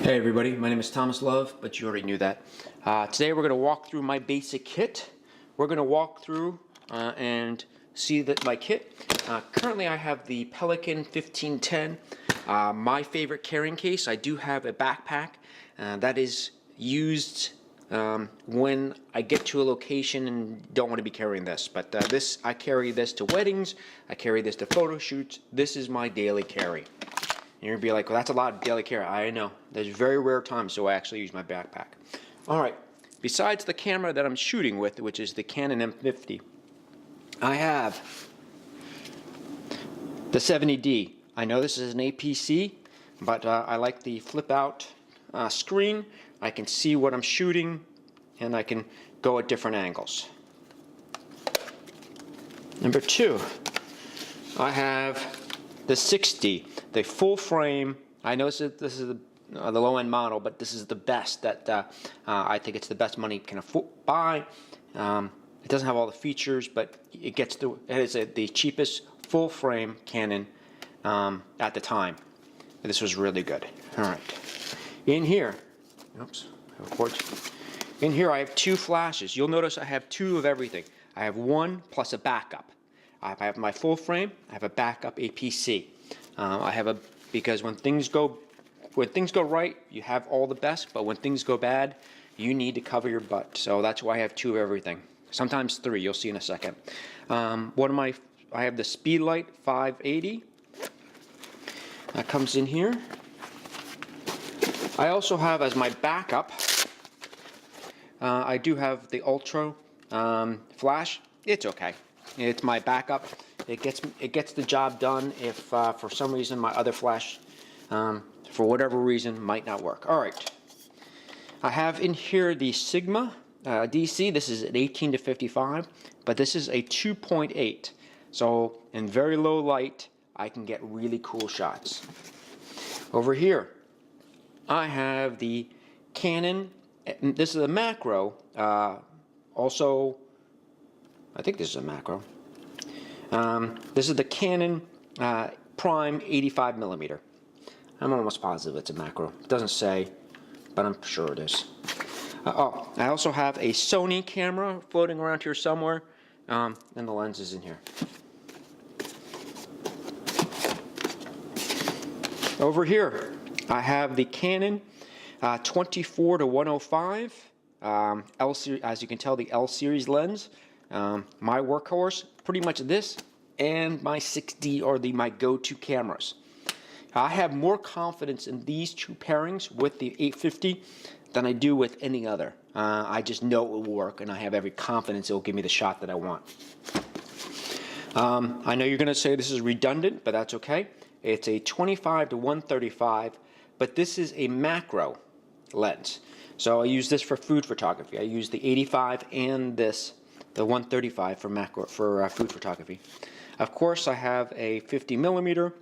Hey everybody, my name is Thomas Love, but you already knew that. Today we're going to walk through my basic kit. We're going to walk through and see that my kit. Currently I have the Pelican 1510, my favorite carrying case. I do have a backpack that is used when I get to a location and don't want to be carrying this. But I carry this to weddings, I carry this to photo shoots. This is my daily carry. You're going to be like, well, that's a lot of daily carry. I know. There's very rare times, so I actually use my backpack. All right. Besides the camera that I'm shooting with, which is the Canon M50, I have the 70D. I know this is an APC, but I like the flip-out screen. I can see what I'm shooting, and I can go at different angles. Number two, I have the 60, the full frame. I know this is the low-end model, but this is the best that I think it's the best money can buy. It doesn't have all the features, but it is the cheapest full frame Canon at the time. This was really good. All right, in here, oops, I have cords. In here I have two flashes. You'll notice I have two of everything. I have one plus a backup. I have my full frame. I have a backup APC. Because when things go right, you have all the best. But when things go bad, you need to cover your butt. So that's why I have two of everything. Sometimes three. You'll see in a second. I have the Speedlight 580. That comes in here. I also have as my backup. I do have the Ultra flash. It's okay. It's my backup. It gets the job done if for some reason my other flash, for whatever reason, might not work. All right. I have in here the Sigma DC. This is an 18 to 55, but this is a 2.8. So in very low light, I can get really cool shots. Over here, I have the Canon. This is a macro. Also, I think this is a macro. This is the Canon Prime 85mm. I'm almost positive it's a macro. It doesn't say, but I'm sure it is. I also have a Sony camera floating around here somewhere, and the lens is in here. Over here, I have the Canon 24 to 105 L series. As you can tell, the L series lens. My workhorse, pretty much this and my 6D are my go-to cameras. I have more confidence in these two pairings with the 850 than I do with any other. I just know it will work, and I have every confidence it will give me the shot that I want. I know you're going to say this is redundant, but that's okay. It's a 25 to 135, but this is a macro lens. So I use this for food photography. I use the 85 and the 135 for food photography. Of course, I have a 50mm,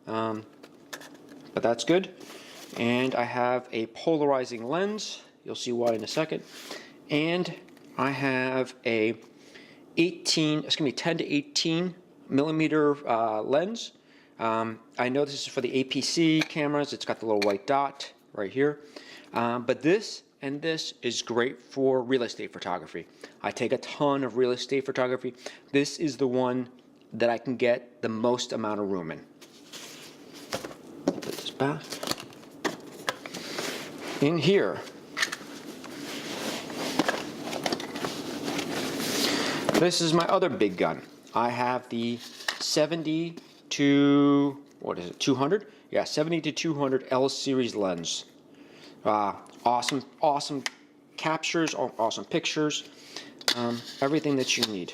but that's good. And I have a polarizing lens. You'll see why in a second. And I have a 10 to 18mm lens. I know this is for the APC cameras. It's got the little white dot right here. But this and this is great for real estate photography. I take a ton of real estate photography. This is the one that I can get the most amount of room in. Put this back. In here, this is my other big gun. I have the 70 to, what is it, 200? Yeah, 70 to 200 L series lens. Awesome captures, awesome pictures, everything that you need.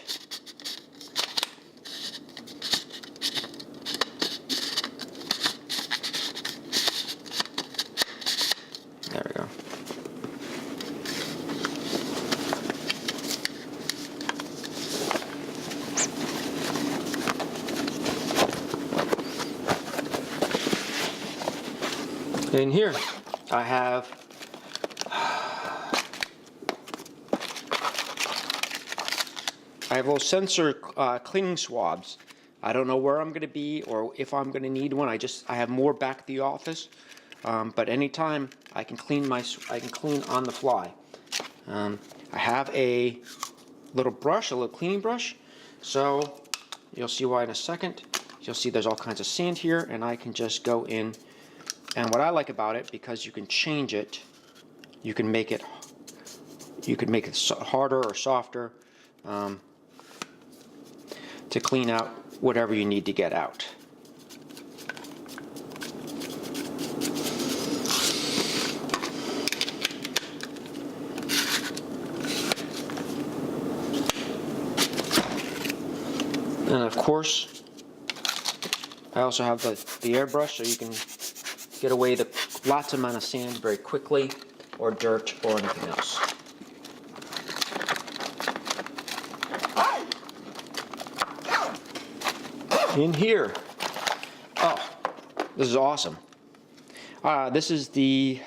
There we go. In here, I have little sensor cleaning swabs. I don't know where I'm going to be or if I'm going to need one. I have more back at the office. but anytime I can clean on the fly. I have a little brush, a little cleaning brush, so you'll see why in a second. You'll see there's all kinds of sand here, and I can just go in. And what I like about it, because you can change it, you can make it harder or softer to clean out whatever you need to get out. And of course, I also have the airbrush, so you can get away the lots amount of sand very quickly, or dirt, or anything else. In here, oh, this is awesome. This is this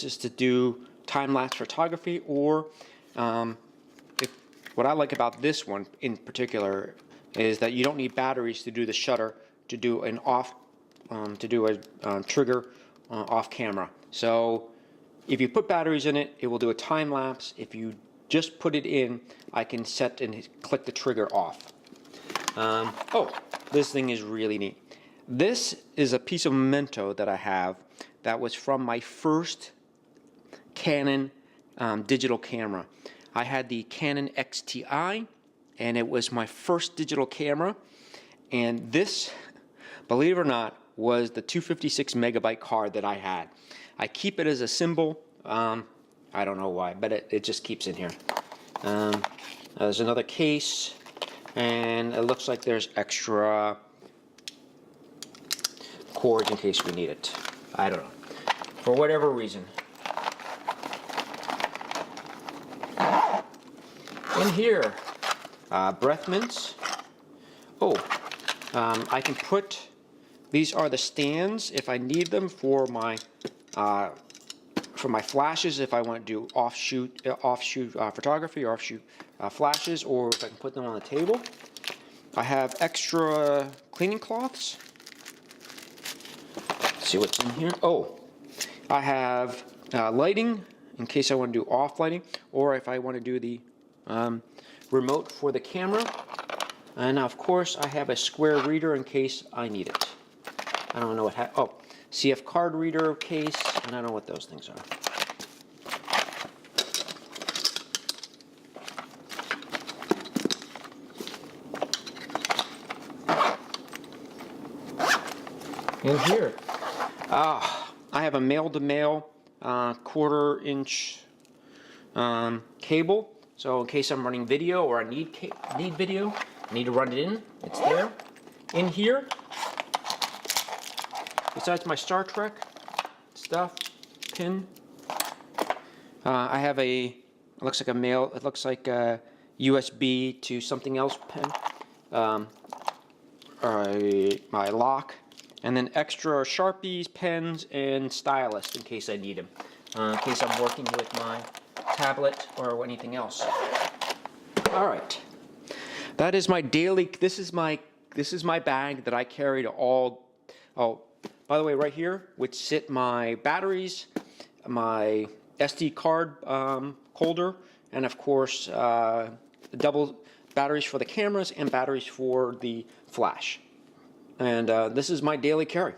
is to do time-lapse photography, or what I like about this one in particular is that you don't need batteries to do the shutter, to do an trigger off camera. So if you put batteries in it, it will do a time lapse. If you just put it in, I can set and click the trigger off. Oh, this thing is really neat. This is a piece of memento that I have that was from my first Canon digital camera. I had the Canon XTI, and it was my first digital camera, and this, believe it or not, was the 256 megabyte card that I had. I keep it as a symbol. I don't know why, but it just keeps in here. There's another case, and it looks like there's extra cords in case we need it. I don't know. For whatever reason. In here, breath mints. Oh, I can put, these are the stands if I need them for my flashes, if I want to do offshoot photography or offshoot flashes, or if I can put them on the table. I have extra cleaning cloths. Let's see what's in here. Oh, I have lighting in case I want to do off lighting, or if I want to do the remote for the camera. And of course I have a square reader in case I need it. I don't know what CF card reader case, and I don't know what those things are. In here, I have a male-to-male 1/4 inch cable. So in case I'm running video or I need video, I need to run it in, it's there. In here, besides my Star Trek stuff, pin, I have it looks like a USB to something else pen, my lock, and then extra Sharpies, pens, and stylus in case I need them, in case I'm working with my tablet or anything else. All right, that is my daily. This is my bag that I carry to all. Oh, by the way, right here would sit my batteries, my SD card holder, and of course double batteries for the cameras and batteries for the flash. And this is my daily carry.